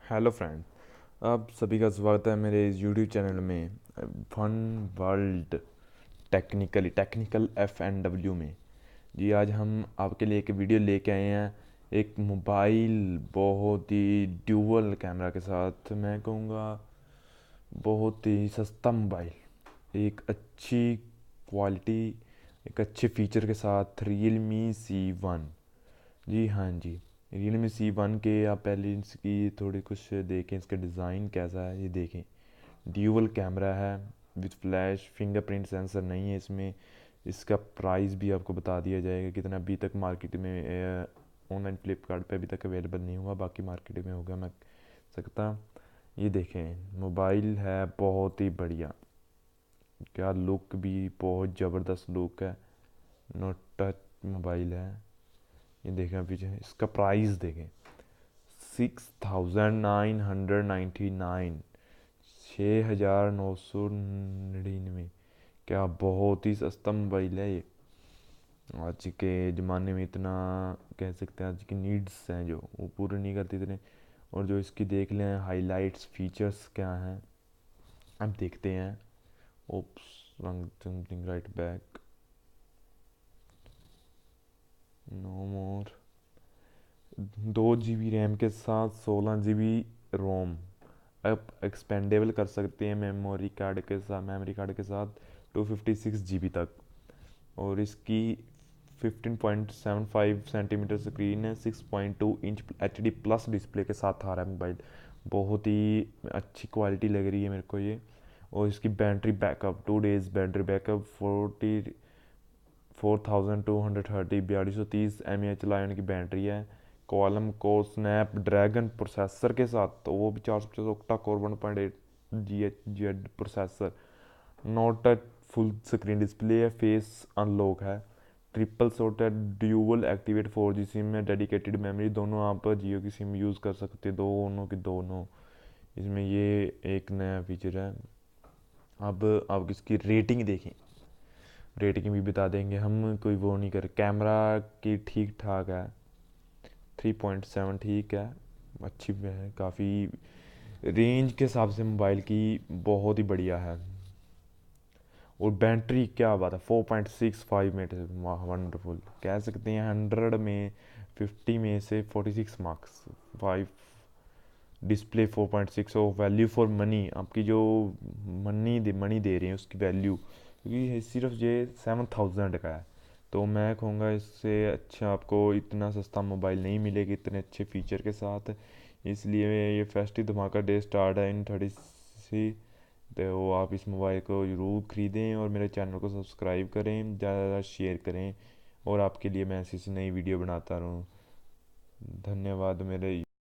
Hello friend. आप सभी का स्वागत है मेरे इस यूट्यूब चैनल में fun world technical F and W में। जी आज हम आपके लिए एक वीडियो लेके आए हैं, एक मोबाइल बहुत ही ड्यूअल कैमरा के साथ। मैं कहूँगा बहुत ही सस्ता मोबाइल, एक अच्छी क्वालिटी, एक अच्छे फीचर के साथ Realme C1। जी हाँ जी, Realme C1 के आप पहले इसकी थोड़ी कुछ देखें, इसका डिज़ाइन कैसा है ये देखें। ड्यूअल कैमरा है विद फ्लैश, फिंगरप्रिंट सेंसर नहीं है इसमें। इसका प्राइस भी आपको बता दिया जाएगा कितना। अभी तक मार्केट में ऑनलाइन फ्लिपकार्ट पे अभी तक अवेलेबल नहीं हुआ, बाकी मार्केट में होगा मैं सकता। ये देखें, मोबाइल है बहुत ही बढ़िया, क्या लुक भी बहुत ज़बरदस्त लुक है। नोट टच मोबाइल है। ये देखें पीछे, इसका प्राइस देखें 6999, 6999। क्या बहुत ही सस्ता मोबाइल है ये। आज के ज़माने में इतना कह सकते हैं, आज की नीड्स हैं जो वो पूरे नहीं करते इतने। और जो इसकी देख लें हाइलाइट्स फीचर्स क्या हैं, अब देखते हैं। Oops, something right back, no more. 2 GB RAM के साथ 16 GB रोम। आप एक्सपेंडेबल कर सकते हैं मेमोरी कार्ड के साथ 256 GB तक। और इसकी 15.75 सेंटीमीटर स्क्रीन है, 6.2 इंच HD प्लस डिस्प्ले के साथ आ रहा है मोबाइल। बहुत ही अच्छी क्वालिटी लग रही है मेरे को ये। और इसकी battery backup, 2 days battery backup, 4230, 4230 mAh की बैटरी है। क्वालम को स्नैपड्रैगन प्रोसेसर के साथ, तो वो भी 450 octa core 1.8 GHz processor. Note touch full screen display है, फेस अनलॉक है। Triple slotted dual activate 4G SIM है, डेडिकेटेड मेमोरी। दोनों आप जियो की सिम यूज़ कर सकते हैं, दोनों की दोनों। इसमें ये एक नया फीचर है। अब आप इसकी रेटिंग देखें, रेटिंग भी बता देंगे हम, कोई वो नहीं कर। कैमरा की ठीक ठाक है, 3.7 ठीक है, अच्छी है काफ़ी। रेंज के हिसाब से मोबाइल की बहुत ही बढ़िया है। और बैटरी क्या बात है, 4.65 मिनट, वंडरफुल कह सकते हैं। 100 में 50 में से 46 मार्क्स, 5। डिस्प्ले 4.6। और वैल्यू फॉर मनी, आपकी जो मनी दे रहे हैं उसकी वैल्यू, क्योंकि ये सिर्फ ये 7,000 का है। तो मैं कहूँगा इससे अच्छा आपको इतना सस्ता मोबाइल नहीं मिलेगा इतने अच्छे फीचर के साथ। इसलिए ये फेस्टिव धमाका डे स्टार्ट है इन 30 तो आप इस मोबाइल को ज़रूर ख़रीदें और मेरे चैनल को सब्सक्राइब करें, ज़्यादा ज़्यादा शेयर करें, और आपके लिए मैं ऐसी ऐसी नई वीडियो बनाता रहूँ। धन्यवाद मेरे